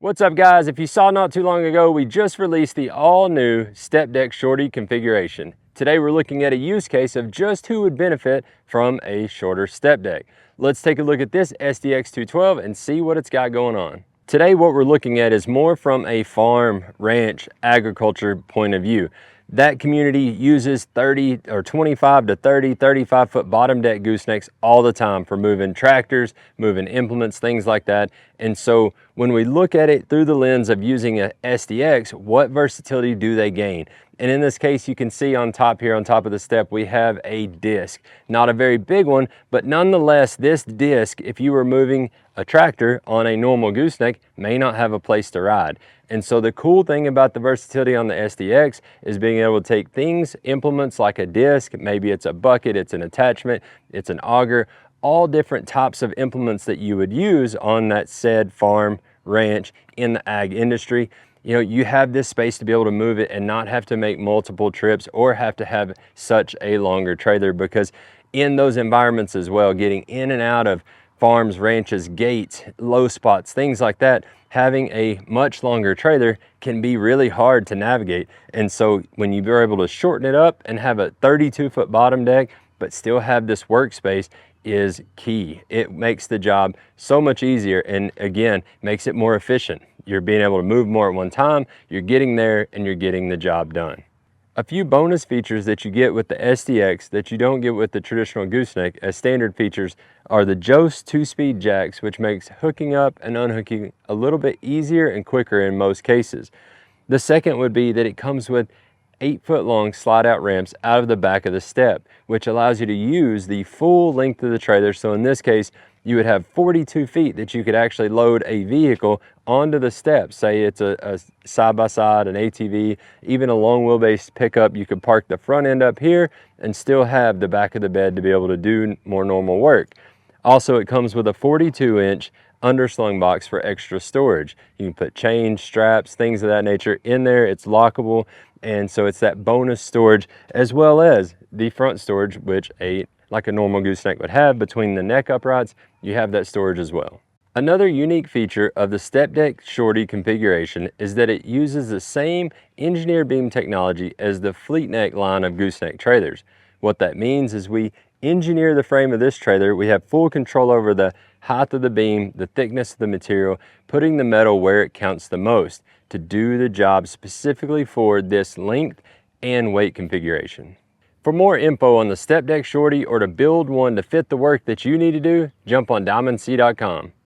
What's up guys? If you saw not too long ago, we just released the all new Step Deck Shorty configuration. Today we're looking at a use case of just who would benefit from a shorter step deck. Let's take a look at this SDX 212 and see what it's got going on. Today what we're looking at is more from a farm, ranch, agriculture point of view. That community uses 30 or 25 to 30, 35 foot bottom deck goosenecks all the time for moving tractors, moving implements, things like that. And so when we look at it through the lens of using a SDX, what versatility do they gain? And in this case, you can see on top here, on top of the step, we have a disc. Not a very big one, but nonetheless, this disc, if you were moving a tractor on a normal gooseneck, may not have a place to ride. And so the cool thing about the versatility on the SDX is being able to take things, implements like a disc, maybe it's a bucket, it's an attachment, it's an auger, all different types of implements that you would use on that said farm, ranch, in the ag industry. You know, you have this space to be able to move it and not have to make multiple trips or have to have such a longer trailer, because in those environments as well, getting in and out of farms, ranches, gates, low spots, things like that, having a much longer trailer can be really hard to navigate. And so when you're able to shorten it up and have a 32 foot bottom deck, but still have this workspace, is key. It makes the job so much easier, and again, makes it more efficient. You're being able to move more at one time, you're getting there, and you're getting the job done. A few bonus features that you get with the SDX that you don't get with the traditional gooseneck as standard features are the Jost 2-speed jacks, which makes hooking up and unhooking a little bit easier and quicker in most cases. The second would be that it comes with 8-foot long slide out ramps out of the back of the step, which allows you to use the full length of the trailer. So in this case, you would have 42 feet that you could actually load a vehicle onto the steps. Say it's a side-by-side, an ATV, even a long wheelbase pickup. You could park the front end up here and still have the back of the bed to be able to do more normal work. Also, it comes with a 42-inch underslung box for extra storage. You can put chains, straps, things of that nature in there. It's lockable, and so it's that bonus storage, as well as the front storage, which like a normal gooseneck would have between the neck uprights. You have that storage as well. Another unique feature of the Step Deck Shorty configuration is that it uses the same engineered beam technology as the Fleet Neck line of gooseneck trailers. What that means is we engineer the frame of this trailer. We have full control over the height of the beam, the thickness of the material, putting the metal where it counts the most to do the job specifically for this length and weight configuration. For more info on the Step Deck Shorty or to build one to fit the work that you need to do, jump on diamondc.com.